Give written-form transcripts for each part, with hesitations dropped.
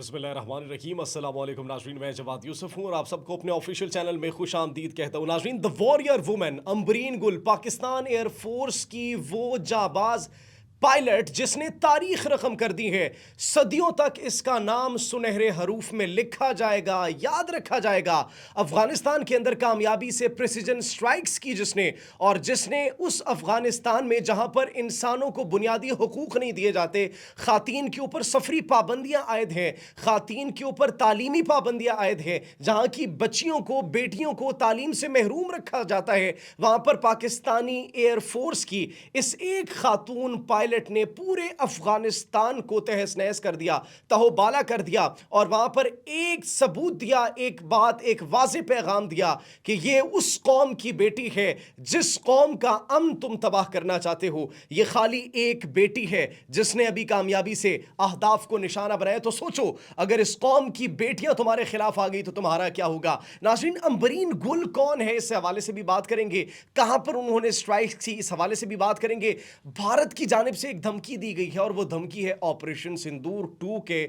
बिस्मिल्लाहिर्रहमानिर्रहीम अस्सलाम वालेकुम नाज़रीन, मैं जवाद यूसुफ हूँ और आप सबको अपने ऑफिशियल चैनल में खुश आमदीद कहता हूँ। नाज़रीन, द वॉरियर वुमेन अम्बरीन गुल पाकिस्तान एयरफोर्स की वो जाबाज पायलट जिसने तारीख रकम कर दी है। सदियों तक इसका नाम सुनहरे हरूफ में लिखा जाएगा, याद रखा जाएगा। अफगानिस्तान के अंदर कामयाबी से प्रिसिजन स्ट्राइक्स की जिसने, और जिसने उस अफगानिस्तान में जहां पर इंसानों को बुनियादी हुकूक नहीं दिए जाते, खातीन के ऊपर सफरी पाबंदियां आयद हैं, खातीन के ऊपर तालीमी पाबंदियां आयद हैं, जहां की बच्चियों को, बेटियों को तालीम से महरूम रखा जाता है, वहां पर पाकिस्तानी एयरफोर्स की इस एक खातून पायलट ने पूरे अफगानिस्तान को तहस नहस कर दिया, तहोबाला कर दिया, और वहां पर एक सबूत दिया, एक बात, एक वाज़ेह पैगाम दिया कि ये उस कौम की बेटी है जिस कौम का अमन तुम तबाह करना चाहते हो। ये खाली एक बेटी है जिसने अभी कामयाबी से अहदाफ को निशाना बनाया। तो सोचो, अगर इस कौम की बेटियां तुम्हारे खिलाफ आ गई तो तुम्हारा क्या होगा। नाज़रीन, अम्बरीन गुल कौन है, इस हवाले से भी बात करेंगे। कहां पर उन्होंने स्ट्राइक की, इस हवाले से भी बात करेंगे। भारत की जानिब से एक धमकी दी गई है और वो धमकी है ऑपरेशन सिंदूर 2 के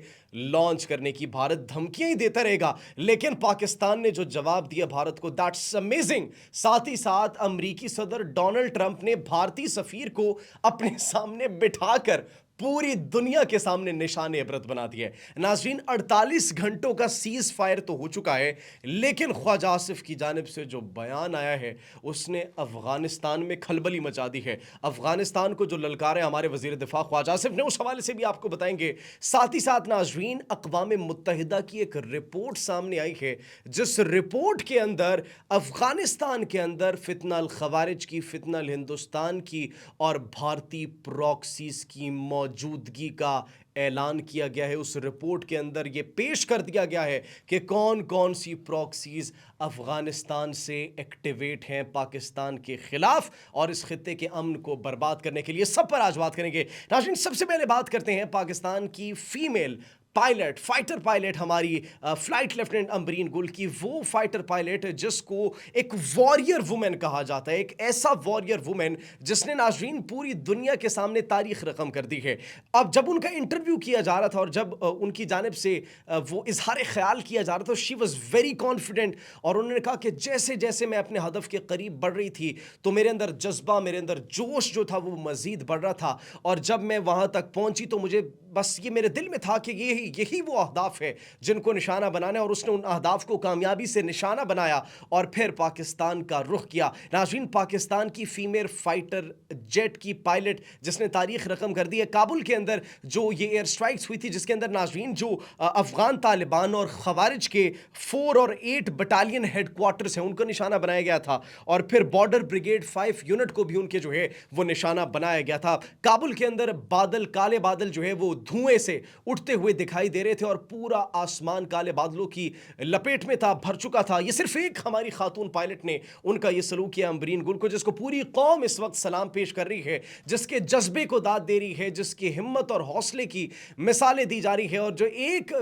लॉन्च करने की। भारत धमकियां ही देता रहेगा, लेकिन पाकिस्तान ने जो जवाब दिया भारत को, दैट्स अमेजिंग। साथ ही साथ अमेरिकी सदर डोनाल्ड ट्रंप ने भारतीय सफीर को अपने सामने बिठाकर पूरी दुनिया के सामने निशाने इबरत बना दिया है। नाज़रीन, 48 घंटों का सीज फायर तो हो चुका है, लेकिन ख्वाजा आसिफ की जानिब से जो बयान आया है उसने अफगानिस्तान में खलबली मचा दी है। अफगानिस्तान को जो ललकारे हमारे वजीर दिफा ख्वाजा आसिफ ने, उस हवाले से भी आपको बताएंगे। साथ ही साथ नाज़रीन, अक़वाम मुत्तहिदा की एक रिपोर्ट सामने आई है, जिस रिपोर्ट के अंदर अफगानिस्तान के अंदर फितना अल खवारिज की, फितना अल हिंदुस्तान की और भारतीय प्रॉक्सीज की मौजूदगी का ऐलान किया गया है। उस रिपोर्ट के अंदर यह पेश कर दिया गया है कि कौन कौन सी प्रॉक्सीज अफगानिस्तान से एक्टिवेट हैं पाकिस्तान के खिलाफ और इस खित्ते के अमन को बर्बाद करने के लिए। सब पर आज बात करेंगे। नाज़रीन, सबसे पहले बात करते हैं पाकिस्तान की फीमेल पायलट, फाइटर पायलट, हमारी फ्लाइट लेफ्टिनेंट अम्बरीन गुल की। वो फाइटर पायलट जिसको एक वॉरियर वुमेन कहा जाता है, एक ऐसा वॉरियर वुमेन जिसने नाज़रीन पूरी दुनिया के सामने तारीख रकम कर दी है। अब जब उनका इंटरव्यू किया जा रहा था और जब उनकी जानिब से वो इजहार ख्याल किया जा रहा था, शी वॉज वेरी कॉन्फिडेंट, और उन्होंने कहा कि जैसे जैसे मैं अपने हदफ के करीब बढ़ रही थी तो मेरे अंदर जज्बा, मेरे अंदर जोश जो था वो मज़ीद बढ़ रहा था, और जब मैं वहाँ तक पहुँची तो मुझे बस ये मेरे दिल में था कि यही वो अहदाफ है जिनको निशाना बनाना है, और उसने उन अहदाफ को कामयाबी से निशाना बनाया और फिर पाकिस्तान का रुख किया। नाज़रीन, पाकिस्तान की फीमेल फाइटर जेट की पायलट जिसने तारीख रकम कर दी है, काबुल के अंदर जो ये एयर स्ट्राइक्स हुई थी, जिसके अंदर नाज़रीन जो अफगान तालिबान और खवारिज के 4 और 8 बटालियन हेडक्वार्टर्स हैं उनको निशाना बनाया गया था, और फिर बॉर्डर ब्रिगेड 5 यूनिट को भी उनके जो है वो निशाना बनाया गया था। काबुल के अंदर बादल, काले बादल जो है वो धुएं से उठते हुए दिखाई दे रहे थे और पूरा आसमान काले बादलों की लपेट में था, भर चुका था। ये सिर्फ एक हमारी खातून पायलट ने उनका ये सलूक किया अम्बरीन गुल को, जिसको पूरी कौम इस वक्त सलाम पेश कर रही है, जिसके जज्बे को दाद दे रही है, जिसकी हिम्मत और हौसले की मिसालें दी जा रही है, और जो एक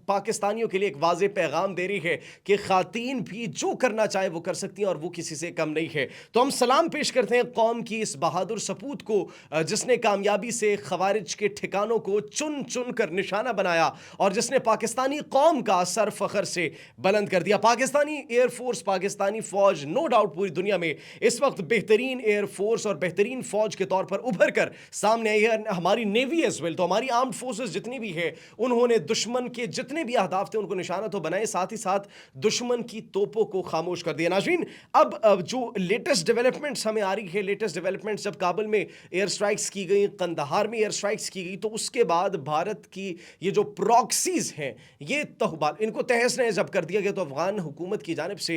पाकिस्तानियों के लिए एक वाज़ेह पैगाम दे रही है कि खातीन भी जो करना चाहे वो कर सकती हैं और वो किसी से कम नहीं है। तो हम सलाम पेश करते हैं कौम की इस बहादुर सपूत को, जिसने कामयाबी से खवारिज के ठिकानों को चुन चुन कर निशाना बनाया और जिसने पाकिस्तानी कौम का सर फखर से बुलंद कर दिया। पाकिस्तानी एयरफोर्स, पाकिस्तानी फौज नो डाउट पूरी दुनिया में इस वक्त बेहतरीन एयरफोर्स और बेहतरीन फौज के तौर पर उभर कर सामने आई है। हमारी नेवी एज वेल, तो हमारी आर्म्ड फोर्सेस जितनी भी है, उन्होंने दुश्मन के जितने भी अहदाफ थे उनको निशाना तो बनाए, साथ ही साथ दुश्मन की तोपों को खामोश कर दिया। नाज़रीन, अब जो लेटेस्ट डेवलपमेंट्स हमें आ रही है, लेटेस्ट डेवलपमेंट्स जब काबुल में एयर स्ट्राइक्स की गई, कंदहार में एयर स्ट्राइक्स की गई, तो उसके बाद भारत की ये जो प्रॉक्सीज हैं, ये तहबाल, इनको तहस नहस जब कर दिया गया तो अफगान हुकूमत की जानिब से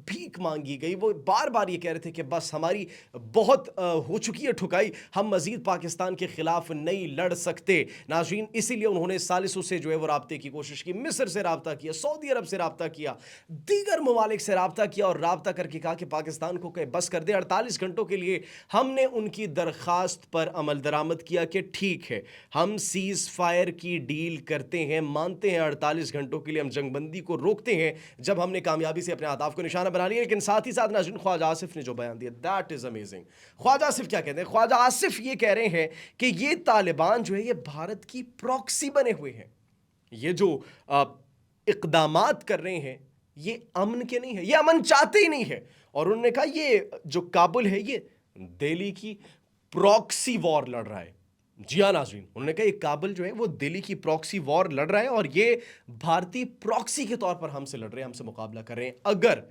भीख मांगी गई। वो बार बार ये कह रहे थे कि बस हमारी बहुत हो चुकी है ठुकाई, हम मजीद पाकिस्तान के खिलाफ नहीं लड़ सकते। नाज़रीन, इसीलिए उन्होंने सालिसों से जो है वो राब्ते की कोशिश की, मिस्र से राब्ता किया, सऊदी अरब से राब्ता किया, दीगर ममालिक से राब्ता किया, और राब्ता करके कहा कि पाकिस्तान को कहे बस कर दे। 48 घंटों के लिए हमने उनकी दरख्वास्त पर अमल दरामद किया कि ठीक है, हम सीज फायर की डील करते हैं, मानते हैं 48 घंटों के लिए हम जंगबंदी को रोकते हैं, जब हमने कामयाबी से अपने अहदाफ को निशाना बना लिया। लेकिन साथ ही साथ नाज़रीन, ख्वाजा आसिफ ने जो बयान दिया, that is amazing. Khwaja Asif क्या कहते हैं? ख्वाजा आसिफ ये कह रहे हैं कि ये तालिबान जो है ये भारत की प्रॉक्सी बने हुए हैं। ये जो इक़दामात कर रहे हैं ये अमन के नहीं है, ये अमन चाहते ही नहीं है। और उन्होंने कहा ये जो काबुल है ये दिल्ली की प्रॉक्सी वॉर लड़ रहा है। जी हाँ नाज़रीन, उन्होंने कहा ये काबुल जो है वो दिल्ली की प्रॉक्सी वॉर लड़ रहा है और ये भारतीय प्रॉक्सी के तौर पर हमसे लड़ रहे हैं, हमसे मुकाबला कर रहे हैं। अगर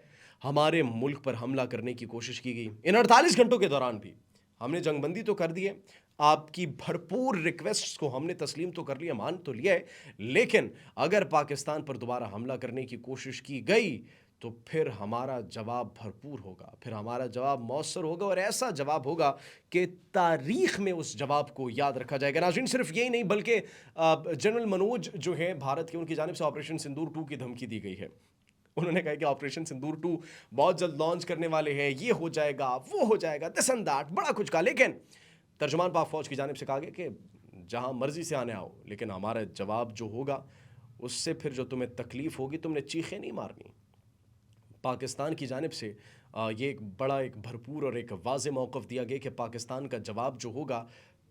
हमारे मुल्क पर हमला करने की कोशिश की गई इन 48 घंटों के दौरान भी, हमने जंगबंदी तो कर दी है, आपकी भरपूर रिक्वेस्ट को हमने तस्लीम तो कर लिया, मान तो लिया है, लेकिन अगर पाकिस्तान पर दोबारा हमला करने की कोशिश की गई तो फिर हमारा जवाब भरपूर होगा, फिर हमारा जवाब मौसर होगा और ऐसा जवाब होगा कि तारीख में उस जवाब को याद रखा जाएगा। नाज़रीन, सिर्फ यही नहीं बल्कि जनरल मनोज जो है भारत के, उनकी जानिब से ऑपरेशन सिंदूर 2 की धमकी दी गई है। उन्होंने कहा कि ऑपरेशन सिंदूर 2 बहुत जल्द लॉन्च करने वाले हैं, ये हो जाएगा, वो हो जाएगा, दिस एंड दैट, बड़ा कुछ कहा। लेकिन तर्जुमान पाक फौज की जानिब से कहा गया कि जहां मर्जी से आने आओ, लेकिन हमारा जवाब जो होगा उससे फिर जो तुम्हें तकलीफ होगी, तुमने चीखें नहीं मारनी। पाकिस्तान की जानिब से ये एक बड़ा, एक भरपूर और एक वाज़े मौक़िफ़ दिया गया कि पाकिस्तान का जवाब जो होगा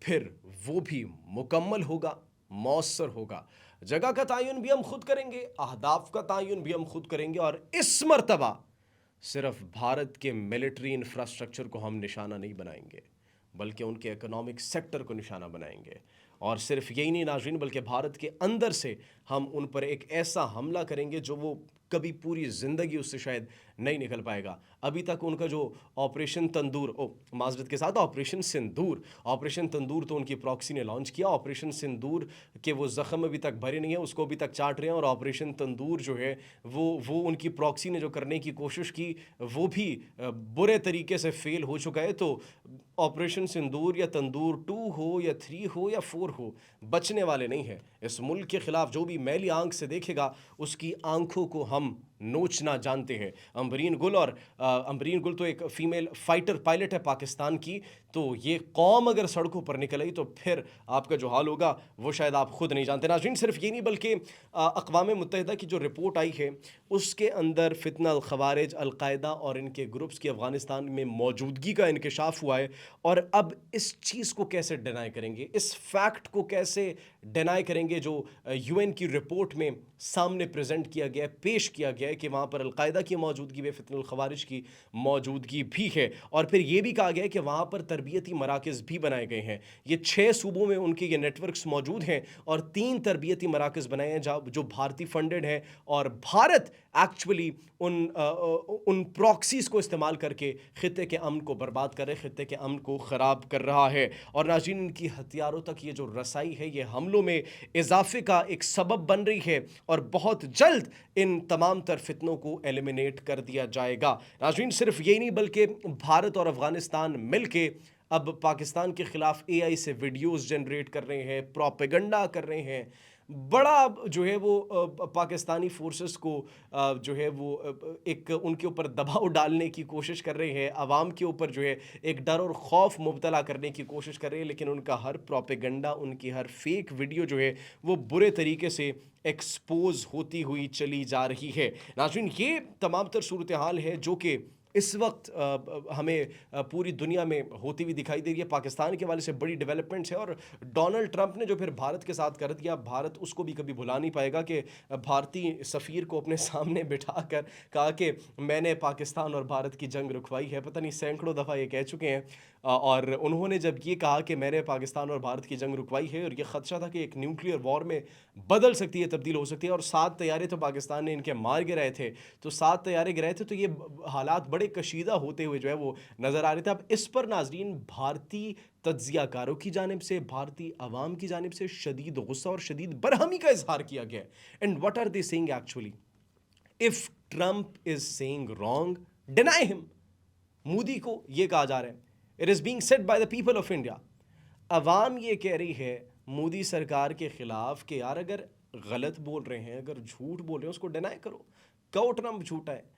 फिर वो भी मुकम्मल होगा, मौसर होगा। जगह का तयन भी हम खुद करेंगे, अहदाफ का तयन भी हम खुद करेंगे और इस मर्तबा सिर्फ भारत के मिलिट्री इंफ्रास्ट्रक्चर को हम निशाना नहीं बनाएंगे बल्कि उनके इकोनॉमिक सेक्टर को निशाना बनाएंगे। और सिर्फ यही नहीं नाज़रीन, बल्कि भारत के अंदर से हम उन पर एक ऐसा हमला करेंगे जो वो कभी पूरी ज़िंदगी उससे शायद नहीं निकल पाएगा। अभी तक उनका जो ऑपरेशन तंदूर, माजरत के साथ ऑपरेशन तंदूर तो उनकी प्रॉक्सी ने लॉन्च किया। ऑपरेशन सिंदूर के वो ज़ख्म अभी तक भरे नहीं है, उसको अभी तक चाट रहे हैं। और ऑपरेशन तंदूर जो है वो उनकी प्रॉक्सी ने जो करने की कोशिश की वो भी बुरे तरीके से फेल हो चुका है। तो ऑपरेशन सिंदूर या तंदूर 2 हो या 3 हो या 4 हो, बचने वाले नहीं है। इस मुल्क के ख़िलाफ़ जो भी मैली आंख से देखेगा उसकी आंखों को हम नोचना जानते हैं। अम्बरीन गुल, और अम्बरीन गुल तो एक फ़ीमेल फ़ाइटर पायलट है पाकिस्तान की। तो ये कौम अगर सड़कों पर निकल आई तो फिर आपका जो हाल होगा वो शायद आप खुद नहीं जानते। नाज़रीन, सिर्फ ये नहीं बल्कि अक़वाम मुत्तहिदा की जो रिपोर्ट आई है उसके अंदर फितना अल ख़वारिज, अल-कायदा और इनके ग्रुप्स की अफ़गानिस्तान में मौजूदगी का इंकशाफ हुआ है। और अब इस चीज़ को कैसे डिनाई करेंगे, इस फैक्ट को कैसे डिनाई करेंगे जो UN की रिपोर्ट में सामने प्रेजेंट किया गया है, पेश किया गया है कि वहाँ पर अल-कायदा की मौजूदगी व फितना अल ख़वारिज की मौजूदगी भी है। और फिर ये भी कहा गया है कि वहाँ पर तरबियती मराकज़ भी बनाए गए हैं। ये 6 सूबों में उनके ये नेटवर्क्स मौजूद हैं और 3 तरबियती मराकज़ बनाए हैं जो भारतीय फंडेड हैं। और भारत एक्चुअली उन प्रॉक्सीज़ को इस्तेमाल करके ख़ित्ते के अमन को बर्बाद कर रहे, ख़ित्ते के अमन को ख़राब कर रहा है। और नाज़रीन, इनकी हथियारों तक ये जो रसाई है ये हमलों में इजाफे का एक सबब बन रही है और बहुत जल्द इन तमाम तर फितनों को एलिमिनेट कर दिया जाएगा। नाज़रीन, सिर्फ यही नहीं बल्कि भारत और अफ़गानिस्तान मिलके अब पाकिस्तान के ख़िलाफ़ AI से वीडियोज़ जनरेट कर रहे हैं, प्रोपेगेंडा कर रहे हैं। बड़ा जो है वो पाकिस्तानी फोर्सेस को जो है वो एक उनके ऊपर दबाव डालने की कोशिश कर रहे हैं, आवाम के ऊपर जो है एक डर और खौफ मुब्तला करने की कोशिश कर रहे हैं। लेकिन उनका हर प्रोपेगेंडा, उनकी हर फेक वीडियो जो है वो बुरे तरीके से एक्सपोज होती हुई चली जा रही है। नाज़रीन, ये तमाम तर सूरत हाल है जो कि इस वक्त हमें पूरी दुनिया में होती हुई दिखाई दे रही है। पाकिस्तान के वाले से बड़ी डेवलपमेंट्स है और डोनाल्ड ट्रंप ने जो फिर भारत के साथ कर दिया, भारत उसको भी कभी भुला नहीं पाएगा कि भारतीय सफ़ीर को अपने सामने बिठाकर कहा कि मैंने पाकिस्तान और भारत की जंग रुकवाई है। पता नहीं सैकड़ों दफ़ा ये कह चुके हैं। और उन्होंने जब ये कहा कि मैंने पाकिस्तान और भारत की जंग रुकवाई है और ये ख़दशा था कि एक न्यूक्लियर वॉर में बदल सकती है, तब्दील हो सकती है। और 7 तैयारे तो पाकिस्तान ने इनके मार गिराए थे, तो 7 तैयारे गिराए थे, तो ये हालात बड़े कशीदा होते हुए जो है वो नज़र आ रहे थे। अब इस पर नाज़रीन भारतीय तज्ज़ियाकारों की जानिब से, भारतीय अवाम की जानिब से शदीद गुस्सा और शदीद बरहमी का इजहार किया गया है। And what are they saying actually? If Trump is saying wrong, deny him. Modi को ये कहा जा रहा है, it is being said by the people of India. अवाम ये कह रही है मोदी सरकार के ख़िलाफ़ कि यार अगर गलत बोल रहे हैं, अगर झूठ बोल रहे हैं, उसको डिनाई करो। कहो ट्रंप झूठा है।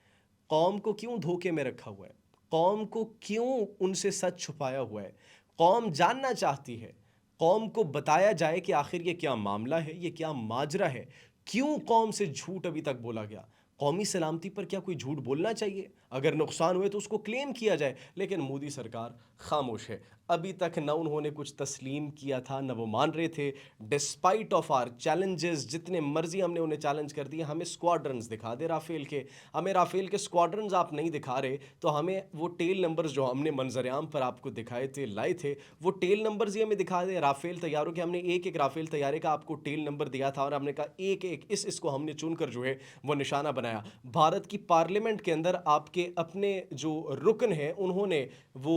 कौम को क्यों धोखे में रखा हुआ है? कौम को क्यों उनसे सच छुपाया हुआ है? कौम जानना चाहती है, कौम को बताया जाए कि आखिर ये क्या मामला है, ये क्या माजरा है, क्यों कौम से झूठ अभी तक बोला गया। कौमी सलामती पर क्या कोई झूठ बोलना चाहिए? अगर नुकसान हुए तो उसको क्लेम किया जाए, लेकिन मोदी सरकार खामोश है। अभी तक न उन्होंने कुछ तस्लीम किया था, न वो मान रहे थे। डिस्पाइट ऑफ आर चैलेंजेस, जितने मर्जी हमने उन्हें चैलेंज कर दिए, हमें स्क्वाड्रंस दिखा दे राफेल के, हमें राफेल के स्क्वाड्रंस आप नहीं दिखा रहे, तो हमें वो टेल नंबर्स जो हमने मंजर-ए-आम पर आपको दिखाए थे, लाए थे, वो टेल नंबर्स ही हमें दिखा दें राफेल तैयारों के। हमने एक एक राफेल तैयारे का आपको टेल नंबर दिया था और हमने कहा एक एक इसको हमने चुनकर जो है वो निशाना बनाया। भारत की पार्लियामेंट के अंदर आपके अपने जो रुकन हैं उन्होंने वो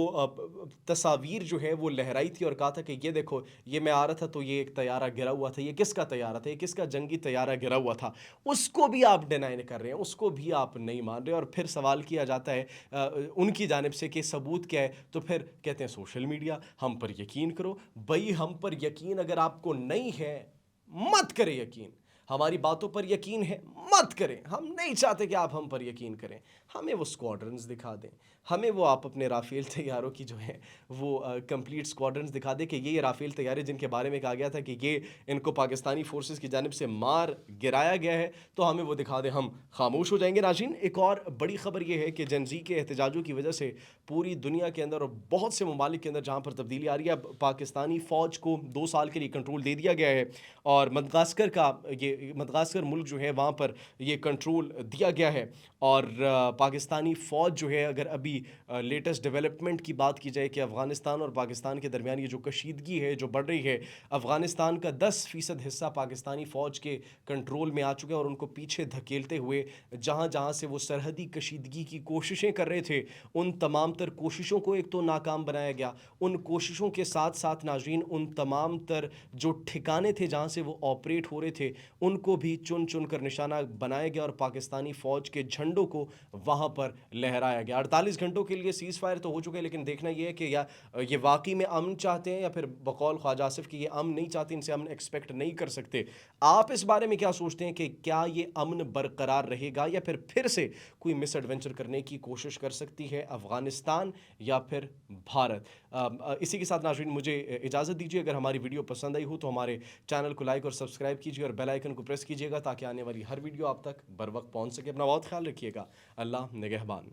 तस्वीर जो है वो लहराई थी और कहा था कि ये देखो, ये मैं आ रहा था तो ये एक तैयारा गिरा हुआ था, ये किसका तैयारा था, ये किसका जंगी तैयारा गिरा हुआ था। उसको भी आप डिनाई कर रहे हैं, उसको भी आप नहीं मान रहे, और फिर सवाल किया जाता है उनकी जानिब से कि सबूत क्या है, तो फिर कहते हैं सोशल मीडिया, हम पर यकीन करो। भाई हम पर यकीन अगर आपको नहीं है, मत करें यकीन। हमारी बातों पर यकीन है, मत करें। हम नहीं चाहते कि आप हम पर यकीन करें। हमें वो स्क्वाड्रंस दिखा दें, हमें वो आप अपने राफेल तैयारों की जो है वो कंप्लीट स्क्वाड्रंस दिखा दें कि ये राफेल तैयारे जिनके बारे में कहा गया था कि ये इनको पाकिस्तानी फोर्सेस की जानिब से मार गिराया गया है, तो हमें वो दिखा दें, हम खामोश हो जाएंगे। नाज़रीन, एक और बड़ी खबर ये है कि जनजी के एहतजाजों की वजह से पूरी दुनिया के अंदर और बहुत से ममालिक के अंदर जहाँ पर तब्दीली आ रही है, अब पाकिस्तानी फ़ौज को 2 साल के लिए कंट्रोल दे दिया गया है और मदगास्कर का ये मदगास्कर मुल्क जो है वहाँ पर ये कंट्रोल दिया गया है। और पाकिस्तानी फ़ौज जो है, अगर अभी लेटेस्ट डेवलपमेंट की बात की जाए कि अफ़गानिस्तान और पाकिस्तान के दरमियान ये जो कशीदगी है जो बढ़ रही है, अफ़गानिस्तान का 10% हिस्सा पाकिस्तानी फ़ौज के कंट्रोल में आ चुका है और उनको पीछे धकेलते हुए जहाँ जहाँ से वो सरहदी कशीदगी की कोशिशें कर रहे थे, उन तमाम तर कोशिशों को एक तो नाकाम बनाया गया, उन कोशिशों के साथ साथ नाज़रीन उन तमाम तर जो ठिकाने थे जहाँ से वो ऑपरेट हो रहे थे, उनको भी चुन चुन कर निशाना बनाया गया और पाकिस्तानी फ़ौज के झंडों को वहाँ पर लहराया गया। 48 घंटों के लिए सीज़ फायर तो हो चुके हैं, लेकिन देखना ये है कि या ये वाकई में अमन चाहते हैं या फिर बकौल ख्वाजा आसिफ कि ये अमन नहीं चाहते, इनसे अमन एक्सपेक्ट नहीं कर सकते। आप इस बारे में क्या सोचते हैं कि क्या ये अमन बरकरार रहेगा या फिर से कोई मिस एडवेंचर करने की कोशिश कर सकती है अफ़गानिस्तान या फिर भारत? इसी के साथ नाज़रीन मुझे इजाज़त दीजिए। अगर हमारी वीडियो पसंद आई हो तो हमारे चैनल को लाइक और सब्सक्राइब कीजिए और बेल आइकन को प्रेस कीजिएगा ताकि आने वाली हर वीडियो आप तक बर वक्त पहुँच सके। अपना बहुत ख्याल रखिएगा। अल्लाह निगहबान।